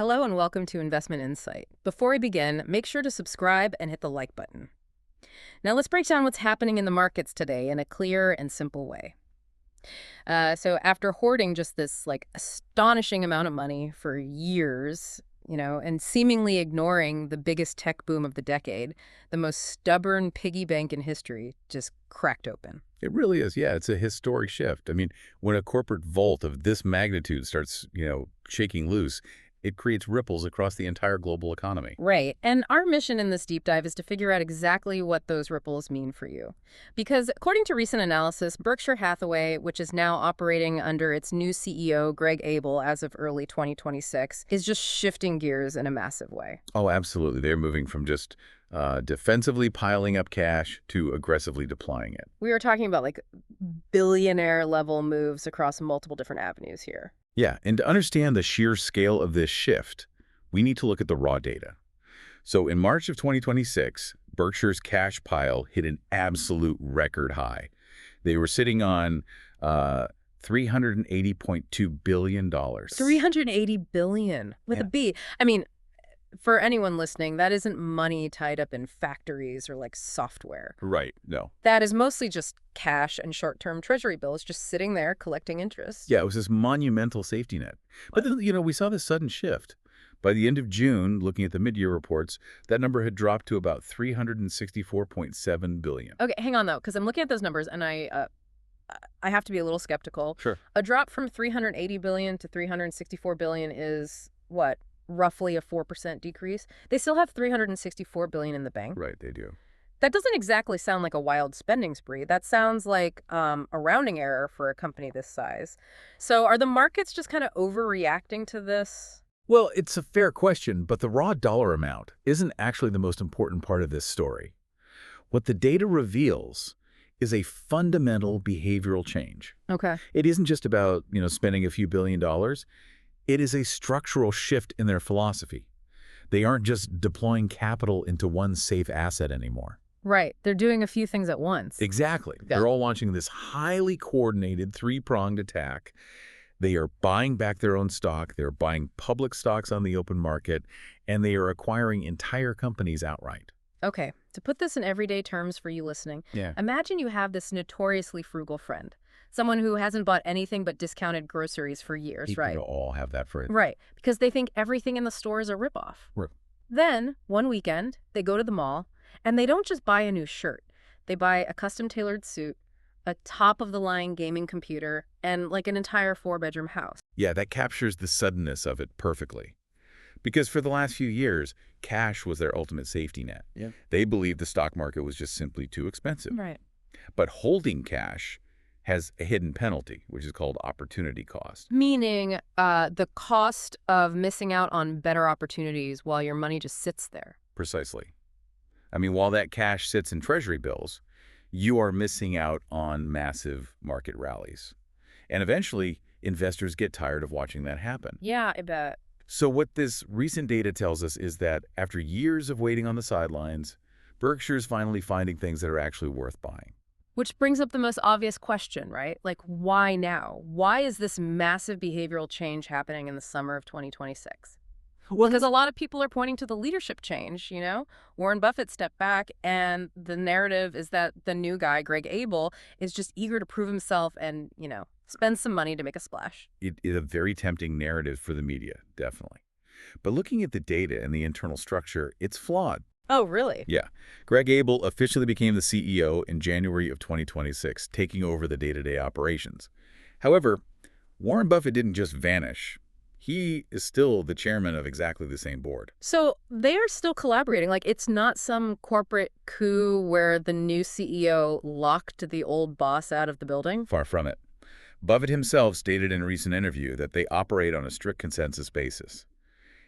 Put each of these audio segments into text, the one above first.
Hello and welcome to Investment Insight. Before we begin, make sure to subscribe and hit the like button. Now let's break down what's happening in the markets today in a clear and simple way. So after hoarding just this astonishing amount of money for years, and seemingly ignoring the biggest tech boom of the decade, the most stubborn piggy bank in history just cracked open. It really is. Yeah, it's a historic shift. I mean, when a corporate vault of this magnitude starts, shaking loose, it creates ripples across the entire global economy. Right. And our mission in this deep dive is to figure out exactly what those ripples mean for you. Because according to recent analysis, Berkshire Hathaway, which is now operating under its new CEO, Greg Abel, as of early 2026, is just shifting gears in a massive way. Oh, absolutely. They're moving from just defensively piling up cash to aggressively deploying it. We are talking about billionaire level moves across multiple different avenues here. Yeah, and to understand the sheer scale of this shift, we need to look at the raw data. So in March of 2026, Berkshire's cash pile hit an absolute record high. They were sitting on $380.2 billion. $380 billion with a B. I mean, for anyone listening, that isn't money tied up in factories or software. Right, no. That is mostly just cash and short-term treasury bills just sitting there collecting interest. Yeah, it was this monumental safety net. But then, we saw this sudden shift. By the end of June, looking at the mid-year reports, that number had dropped to about $364.7 billion. Okay, hang on, though, because I'm looking at those numbers, and I have to be a little skeptical. Sure. A drop from $380 billion to $364 billion is, what, roughly a 4% decrease? They still have $364 billion in the bank. Right, they do. That doesn't exactly sound like a wild spending spree. That sounds like a rounding error for a company this size. So are the markets just kind of overreacting to this? Well, it's a fair question, but the raw dollar amount isn't actually the most important part of this story. What the data reveals is a fundamental behavioral change. Okay. It isn't just about, spending a few $billion. It is a structural shift in their philosophy. They aren't just deploying capital into one safe asset anymore. Right. They're doing a few things at once. Exactly. Yeah. They're all launching this highly coordinated three-pronged attack. They are buying back their own stock. They're buying public stocks on the open market, and they are acquiring entire companies outright. Okay. To put this in everyday terms for you listening, imagine you have this notoriously frugal friend. Someone who hasn't bought anything but discounted groceries for years, right? People all have that friend. Right, because they think everything in the store is a ripoff. Then, one weekend, they go to the mall, and they don't just buy a new shirt. They buy a custom-tailored suit, a top-of-the-line gaming computer, and an entire 4-bedroom house. Yeah, that captures the suddenness of it perfectly. Because for the last few years, cash was their ultimate safety net. Yeah. They believed the stock market was just simply too expensive. Right. But holding cash has a hidden penalty, which is called opportunity cost. Meaning the cost of missing out on better opportunities while your money just sits there. Precisely. I mean, while that cash sits in treasury bills, you are missing out on massive market rallies. And eventually, investors get tired of watching that happen. Yeah, I bet. So what this recent data tells us is that after years of waiting on the sidelines, Berkshire's finally finding things that are actually worth buying. Which brings up the most obvious question, right? Why now? Why is this massive behavioral change happening in the summer of 2026? Well, because a lot of people are pointing to the leadership change, Warren Buffett stepped back, and the narrative is that the new guy, Greg Abel, is just eager to prove himself and, spend some money to make a splash. It is a very tempting narrative for the media, definitely. But looking at the data and the internal structure, it's flawed. Oh, really? Yeah. Greg Abel officially became the CEO in January of 2026, taking over the day-to-day operations. However, Warren Buffett didn't just vanish. He is still the chairman of exactly the same board. So they are still collaborating. It's not some corporate coup where the new CEO locked the old boss out of the building? Far from it. Buffett himself stated in a recent interview that they operate on a strict consensus basis.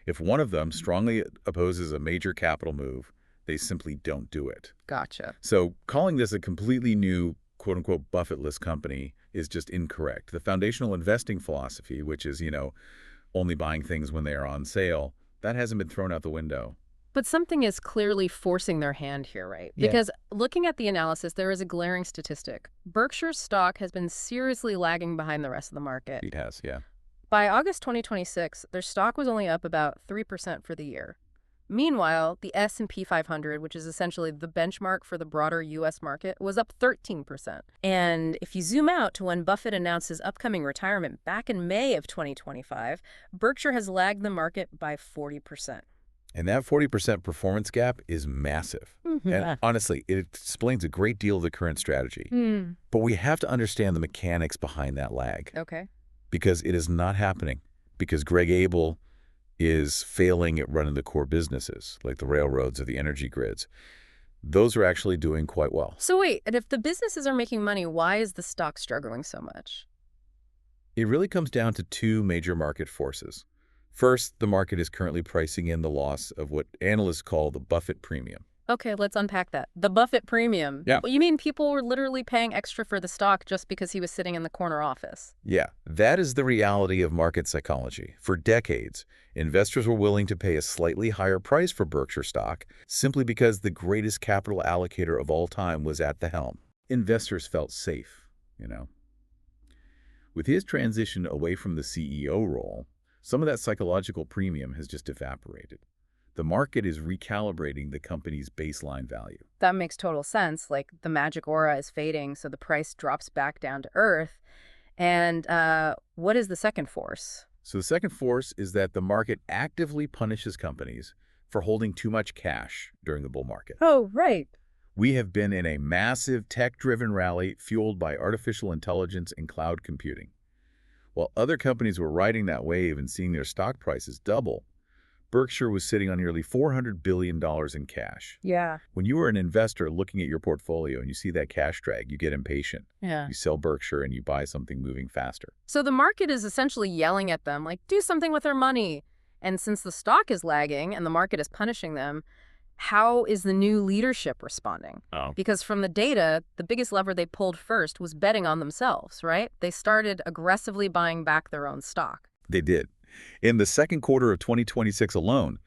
If one of them strongly opposes a major capital move, they simply don't do it. Gotcha. So calling this a completely new, quote-unquote, Buffett-less company is just incorrect. The foundational investing philosophy, which is, only buying things when they are on sale, that hasn't been thrown out the window. But something is clearly forcing their hand here, right? Yeah. Because looking at the analysis, there is a glaring statistic. Berkshire's stock has been seriously lagging behind the rest of the market. It has, yeah. By August 2026, their stock was only up about 3% for the year. Meanwhile, the S&P 500, which is essentially the benchmark for the broader U.S. market, was up 13%. And if you zoom out to when Buffett announced his upcoming retirement back in May of 2025, Berkshire has lagged the market by 40%. And that 40% performance gap is massive. And honestly, it explains a great deal of the current strategy. But we have to understand the mechanics behind that lag. Okay. Because it is not happening. Because Greg Abel is failing at running the core businesses, like the railroads or the energy grids. Those are actually doing quite well. So wait, and if the businesses are making money, why is the stock struggling so much? It really comes down to two major market forces. First, the market is currently pricing in the loss of what analysts call the Buffett premium. Okay, let's unpack that. The Buffett premium. Yeah. Well, you mean people were literally paying extra for the stock just because he was sitting in the corner office? Yeah, that is the reality of market psychology. For decades, investors were willing to pay a slightly higher price for Berkshire stock simply because the greatest capital allocator of all time was at the helm. Investors felt safe, you know. With his transition away from the CEO role, some of that psychological premium has just evaporated. The market is recalibrating the company's baseline value. That makes total sense. Like, the magic aura is fading, so the price drops back down to earth. And what is the second force? So the second force is that the market actively punishes companies for holding too much cash during the bull market. Oh, right. We have been in a massive tech-driven rally fueled by artificial intelligence and cloud computing. While other companies were riding that wave and seeing their stock prices double, Berkshire was sitting on nearly $400 billion in cash. Yeah. When you are an investor looking at your portfolio and you see that cash drag, you get impatient. Yeah. You sell Berkshire and you buy something moving faster. So the market is essentially yelling at them, like, do something with our money. And since the stock is lagging and the market is punishing them, how is the new leadership responding? Because from the data, the biggest lever they pulled first was betting on themselves, right? They started aggressively buying back their own stock. They did. In the second quarter of 2026 alone,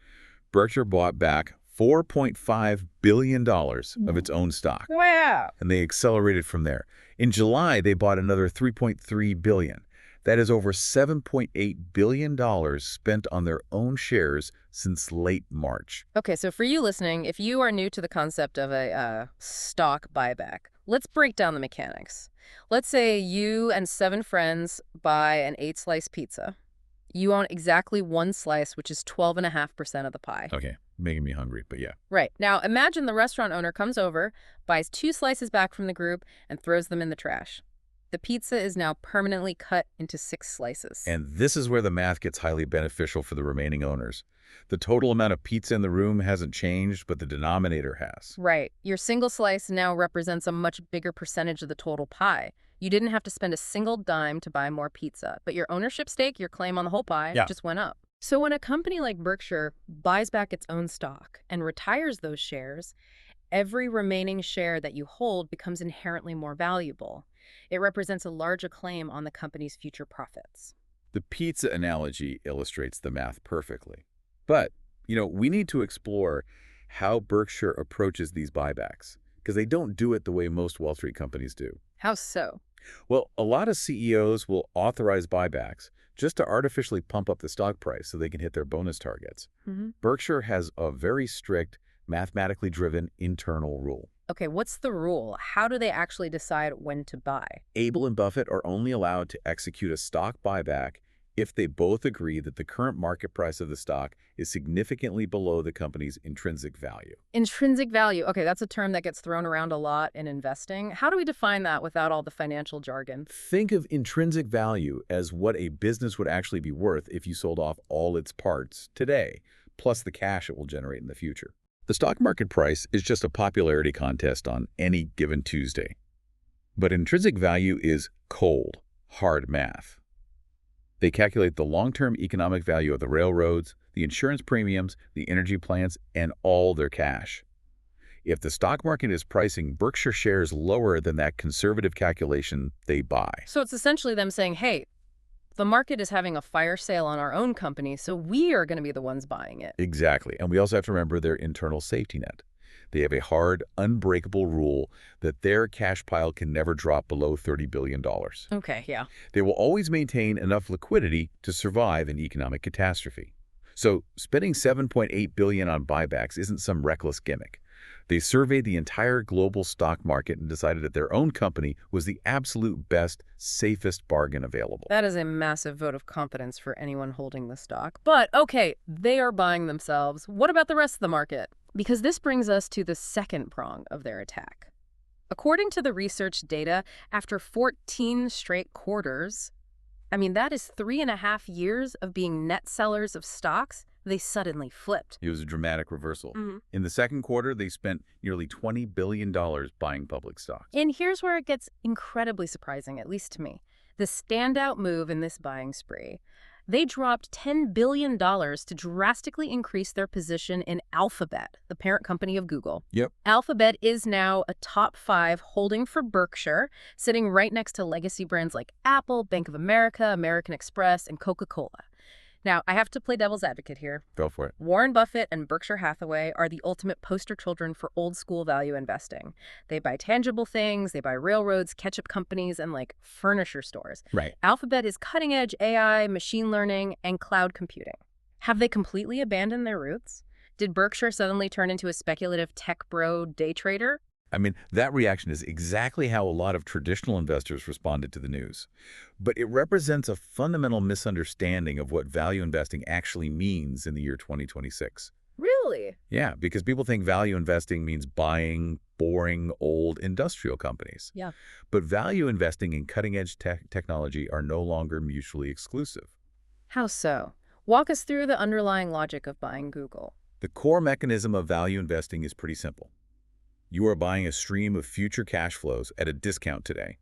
Berkshire bought back $4.5 billion of its own stock. Wow. And they accelerated from there. In July, they bought another $3.3 billion. That is over $7.8 billion spent on their own shares since late March. Okay, so for you listening, if you are new to the concept of a stock buyback, let's break down the mechanics. Let's say you and 7 friends buy an 8-slice pizza. You own exactly 1 slice, which is 12.5% of the pie. Okay, making me hungry, but yeah. Right. Now, imagine the restaurant owner comes over, buys 2 slices back from the group, and throws them in the trash. The pizza is now permanently cut into 6 slices. And this is where the math gets highly beneficial for the remaining owners. The total amount of pizza in the room hasn't changed, but the denominator has. Right. Your single slice now represents a much bigger percentage of the total pie. You didn't have to spend a single dime to buy more pizza, but your ownership stake, your claim on the whole pie, just went up. So when a company like Berkshire buys back its own stock and retires those shares, every remaining share that you hold becomes inherently more valuable. It represents a larger claim on the company's future profits. The pizza analogy illustrates the math perfectly. But, we need to explore how Berkshire approaches these buybacks, because they don't do it the way most Wall Street companies do. How so? Well, a lot of CEOs will authorize buybacks just to artificially pump up the stock price so they can hit their bonus targets. Berkshire has a very strict, mathematically driven internal rule. Okay, what's the rule? How do they actually decide when to buy? Abel and Buffett are only allowed to execute a stock buyback if they both agree that the current market price of the stock is significantly below the company's intrinsic value. Intrinsic value. Okay, that's a term that gets thrown around a lot in investing. How do we define that without all the financial jargon? Think of intrinsic value as what a business would actually be worth if you sold off all its parts today, plus the cash it will generate in the future. The stock market price is just a popularity contest on any given Tuesday. But intrinsic value is cold, hard math. They calculate the long-term economic value of the railroads, the insurance premiums, the energy plants, and all their cash. If the stock market is pricing Berkshire shares lower than that conservative calculation, they buy. So it's essentially them saying, hey, the market is having a fire sale on our own company, so we are going to be the ones buying it. Exactly. And we also have to remember their internal safety net. They have a hard, unbreakable rule that their cash pile can never drop below $30 billion. Okay, yeah. They will always maintain enough liquidity to survive an economic catastrophe. So spending $7.8 billion on buybacks isn't some reckless gimmick. They surveyed the entire global stock market and decided that their own company was the absolute best, safest bargain available. That is a massive vote of confidence for anyone holding the stock. But okay, they are buying themselves. What about the rest of the market? Because this brings us to the second prong of their attack. According to the research data, after 14 straight quarters, that is 3.5 years of being net sellers of stocks, they suddenly flipped. It was a dramatic reversal. In the second quarter, they spent nearly $20 billion buying public stocks. And here's where it gets incredibly surprising, at least to me. The standout move in this buying spree. They dropped $10 billion to drastically increase their position in Alphabet, the parent company of Google. Yep. Alphabet is now a top 5 holding for Berkshire, sitting right next to legacy brands like Apple, Bank of America, American Express, and Coca-Cola. Now, I have to play devil's advocate here. Go for it. Warren Buffett and Berkshire Hathaway are the ultimate poster children for old school value investing. They buy tangible things, they buy railroads, ketchup companies, and furniture stores. Right. Alphabet is cutting edge AI, machine learning, and cloud computing. Have they completely abandoned their roots? Did Berkshire suddenly turn into a speculative tech bro day trader? That reaction is exactly how a lot of traditional investors responded to the news. But it represents a fundamental misunderstanding of what value investing actually means in the year 2026. Really? Yeah, because people think value investing means buying boring, old industrial companies. Yeah. But value investing and cutting-edge technology are no longer mutually exclusive. How so? Walk us through the underlying logic of buying Google. The core mechanism of value investing is pretty simple. You are buying a stream of future cash flows at a discount today.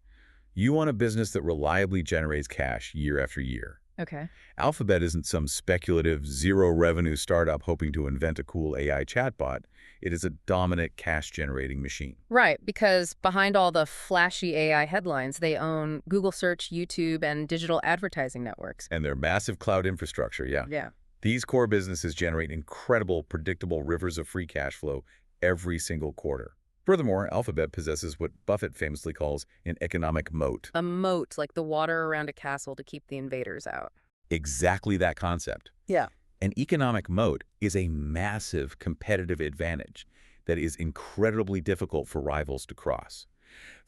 You want a business that reliably generates cash year after year. Okay. Alphabet isn't some speculative, zero-revenue startup hoping to invent a cool AI chatbot. It is a dominant cash-generating machine. Right, because behind all the flashy AI headlines, they own Google Search, YouTube, and digital advertising networks. And their massive cloud infrastructure, yeah. Yeah. These core businesses generate incredible, predictable rivers of free cash flow every single quarter. Furthermore, Alphabet possesses what Buffett famously calls an economic moat. A moat, like the water around a castle to keep the invaders out. Exactly that concept. Yeah. An economic moat is a massive competitive advantage that is incredibly difficult for rivals to cross.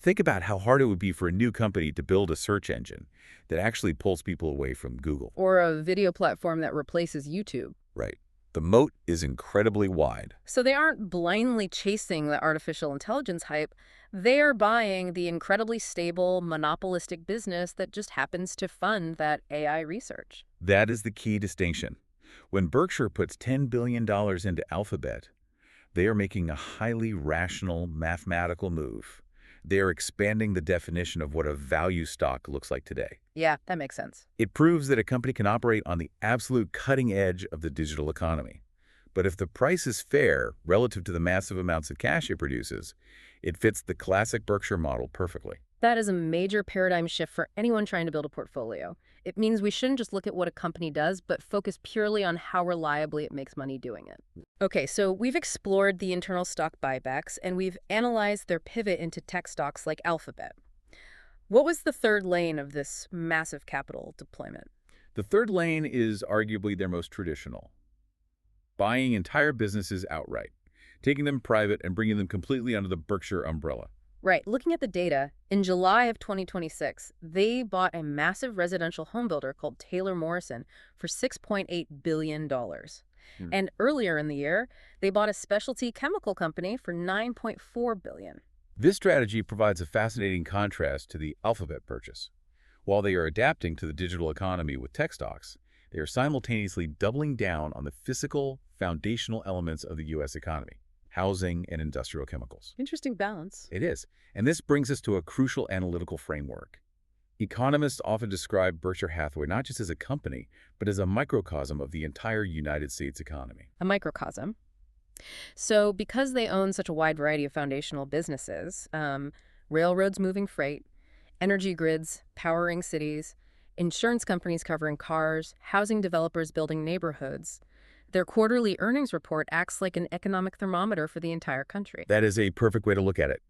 Think about how hard it would be for a new company to build a search engine that actually pulls people away from Google. Or a video platform that replaces YouTube. Right. The moat is incredibly wide. So they aren't blindly chasing the artificial intelligence hype. They are buying the incredibly stable, monopolistic business that just happens to fund that AI research. That is the key distinction. When Berkshire puts $10 billion into Alphabet, they are making a highly rational, mathematical move. They are expanding the definition of what a value stock looks like today. Yeah, that makes sense. It proves that a company can operate on the absolute cutting edge of the digital economy. But if the price is fair relative to the massive amounts of cash it produces, it fits the classic Berkshire model perfectly. That is a major paradigm shift for anyone trying to build a portfolio. It means we shouldn't just look at what a company does, but focus purely on how reliably it makes money doing it. Okay, so we've explored the internal stock buybacks, and we've analyzed their pivot into tech stocks like Alphabet. What was the third lane of this massive capital deployment? The third lane is arguably their most traditional. Buying entire businesses outright, taking them private and bringing them completely under the Berkshire umbrella. Right. Looking at the data, in July of 2026, they bought a massive residential home builder called Taylor Morrison for $6.8 billion. And earlier in the year, they bought a specialty chemical company for $9.4 billion. This strategy provides a fascinating contrast to the Alphabet purchase. While they are adapting to the digital economy with tech stocks, they are simultaneously doubling down on the physical, foundational elements of the U.S. economy. Housing, and industrial chemicals. Interesting balance. It is. And this brings us to a crucial analytical framework. Economists often describe Berkshire Hathaway not just as a company, but as a microcosm of the entire United States economy. A microcosm. So because they own such a wide variety of foundational businesses, railroads moving freight, energy grids powering cities, insurance companies covering cars, housing developers building neighborhoods, Their quarterly earnings report acts like an economic thermometer for the entire country. That is a perfect way to look at it.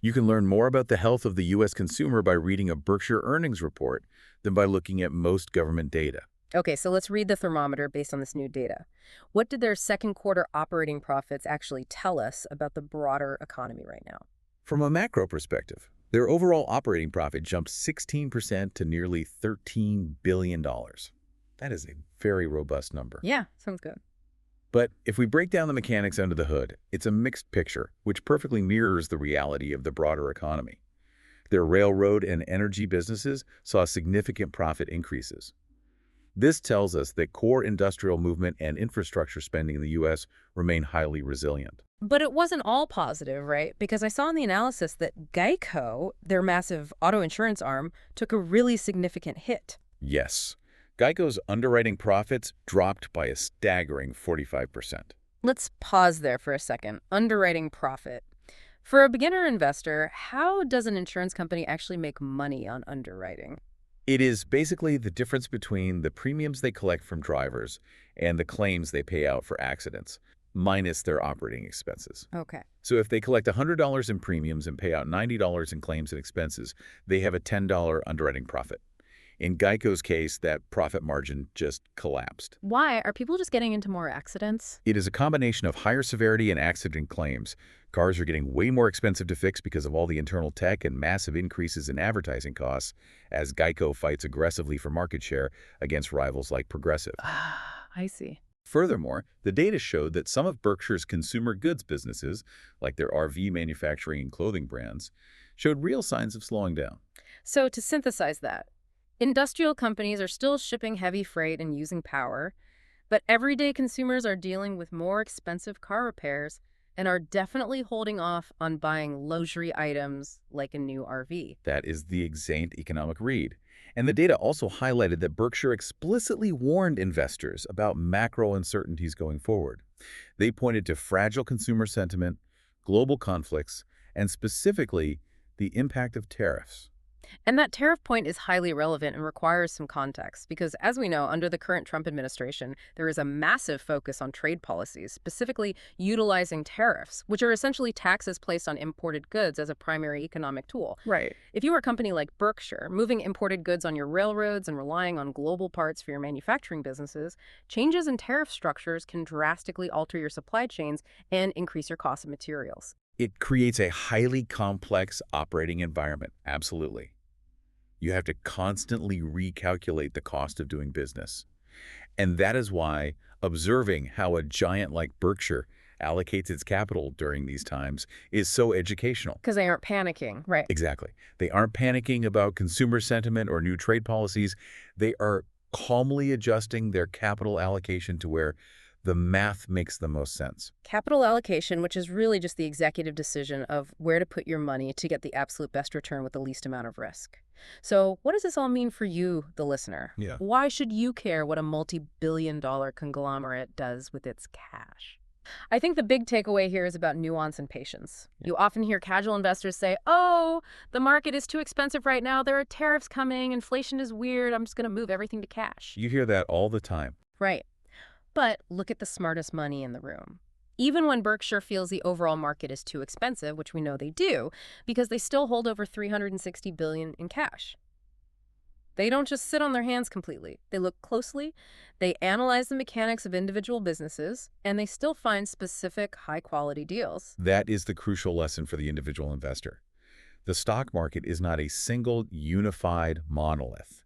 You can learn more about the health of the U.S. consumer by reading a Berkshire earnings report than by looking at most government data. Okay, so let's read the thermometer based on this new data. What did their second quarter operating profits actually tell us about the broader economy right now? From a macro perspective, their overall operating profit jumped 16% to nearly $13 billion. That is a very robust number. Yeah, sounds good. But if we break down the mechanics under the hood, it's a mixed picture, which perfectly mirrors the reality of the broader economy. Their railroad and energy businesses saw significant profit increases. This tells us that core industrial movement and infrastructure spending in the U.S. remain highly resilient. But it wasn't all positive, right? Because I saw in the analysis that Geico, their massive auto insurance arm, took a really significant hit. Yes, Geico's underwriting profits dropped by a staggering 45%. Let's pause there for a second. Underwriting profit. For a beginner investor, how does an insurance company actually make money on underwriting? It is basically the difference between the premiums they collect from drivers and the claims they pay out for accidents, minus their operating expenses. Okay. So if they collect $100 in premiums and pay out $90 in claims and expenses, they have a $10 underwriting profit. In Geico's case, that profit margin just collapsed. Why? Are people just getting into more accidents? It is a combination of higher severity and accident claims. Cars are getting way more expensive to fix because of all the internal tech and massive increases in advertising costs as Geico fights aggressively for market share against rivals like Progressive. Ah, I see. Furthermore, the data showed that some of Berkshire's consumer goods businesses, like their RV manufacturing and clothing brands, showed real signs of slowing down. So to synthesize that, industrial companies are still shipping heavy freight and using power, but everyday consumers are dealing with more expensive car repairs and are definitely holding off on buying luxury items like a new RV. That is the exact economic read. And the data also highlighted that Berkshire explicitly warned investors about macro uncertainties going forward. They pointed to fragile consumer sentiment, global conflicts, and specifically the impact of tariffs. And that tariff point is highly relevant and requires some context because, as we know, under the current Trump administration, there is a massive focus on trade policies, specifically utilizing tariffs, which are essentially taxes placed on imported goods as a primary economic tool. Right. If you were a company like Berkshire, moving imported goods on your railroads and relying on global parts for your manufacturing businesses, changes in tariff structures can drastically alter your supply chains and increase your cost of materials. It creates a highly complex operating environment, absolutely. You have to constantly recalculate the cost of doing business. And that is why observing how a giant like Berkshire allocates its capital during these times is so educational. Because they aren't panicking, right? Exactly. They aren't panicking about consumer sentiment or new trade policies. They are calmly adjusting their capital allocation to where the math makes the most sense. Capital allocation, which is really just the executive decision of where to put your money to get the absolute best return with the least amount of risk. So what does this all mean for you, the listener? Yeah. Why should you care what a multi-billion-dollar conglomerate does with its cash? I think the big takeaway here is about nuance and patience. You often hear casual investors say, oh, the market is too expensive right now. There are tariffs coming. Inflation is weird. I'm just going to move everything to cash. You hear that all the time. Right. But look at the smartest money in the room. Even when Berkshire feels the overall market is too expensive, which we know they do, because they still hold over $360 billion in cash. They don't just sit on their hands completely. They look closely, they analyze the mechanics of individual businesses, and they still find specific high-quality deals. That is the crucial lesson for the individual investor. The stock market is not a single, unified monolith.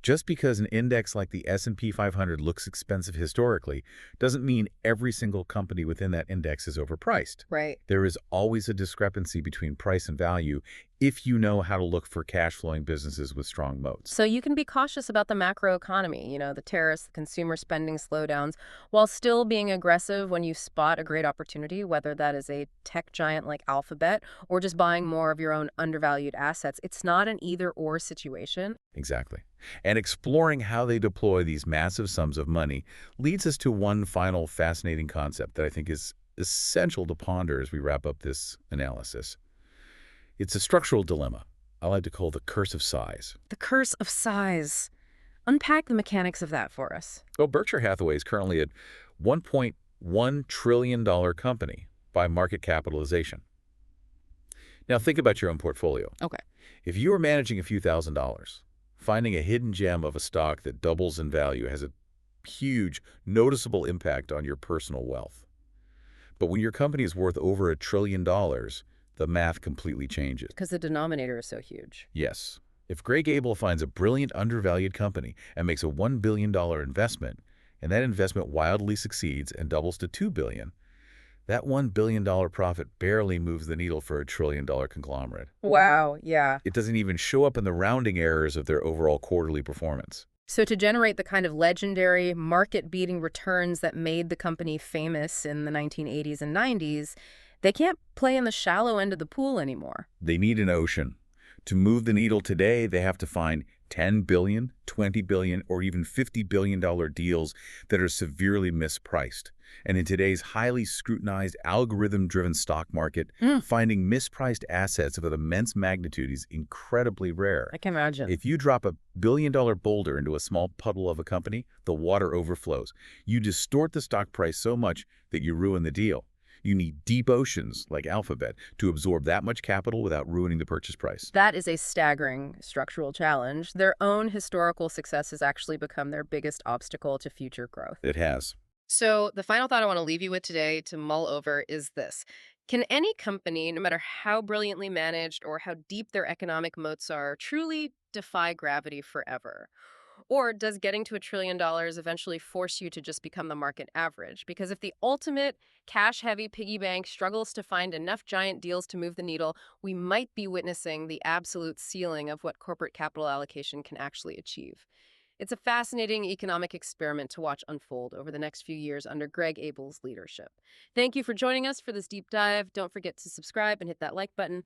Just because an index like the S&P 500 looks expensive historically doesn't mean every single company within that index is overpriced. Right. There is always a discrepancy between price and value if you know how to look for cash-flowing businesses with strong moats. So you can be cautious about the macro economy, the tariffs, the consumer spending slowdowns, while still being aggressive when you spot a great opportunity, whether that is a tech giant like Alphabet or just buying more of your own undervalued assets. It's not an either-or situation. Exactly. And exploring how they deploy these massive sums of money leads us to one final fascinating concept that I think is essential to ponder as we wrap up this analysis. It's a structural dilemma I like to call the curse of size. The curse of size. Unpack the mechanics of that for us. Well, Berkshire Hathaway is currently at $1.1 trillion company by market capitalization. Now think about your own portfolio. Okay. If you are managing a few $1,000s, finding a hidden gem of a stock that doubles in value has a huge, noticeable impact on your personal wealth. But when your company is worth over $1 trillion, the math completely changes. Because the denominator is so huge. Yes. If Greg Abel finds a brilliant undervalued company and makes a $1 billion investment, and that investment wildly succeeds and doubles to $2 billion, that $1 billion profit barely moves the needle for $1 trillion conglomerate. Wow, yeah. It doesn't even show up in the rounding errors of their overall quarterly performance. So to generate the kind of legendary, market-beating returns that made the company famous in the 1980s and 90s, they can't play in the shallow end of the pool anymore. They need an ocean. To move the needle today, they have to find $10 billion, $20 billion, or even $50 billion deals that are severely mispriced. And in today's highly scrutinized, algorithm-driven stock market, finding mispriced assets of immense magnitude is incredibly rare. I can imagine. If you drop a billion-dollar boulder into a small puddle of a company, the water overflows. You distort the stock price so much that you ruin the deal. You need deep oceans, like Alphabet, to absorb that much capital without ruining the purchase price. That is a staggering structural challenge. Their own historical success has actually become their biggest obstacle to future growth. It has. So the final thought I want to leave you with today to mull over is this. Can any company, no matter how brilliantly managed or how deep their economic moats are, truly defy gravity forever? Or does getting to $1 trillion eventually force you to just become the market average? Because if the ultimate cash-heavy piggy bank struggles to find enough giant deals to move the needle, we might be witnessing the absolute ceiling of what corporate capital allocation can actually achieve. It's a fascinating economic experiment to watch unfold over the next few years under Greg Abel's leadership. Thank you for joining us for this deep dive. Don't forget to subscribe and hit that like button.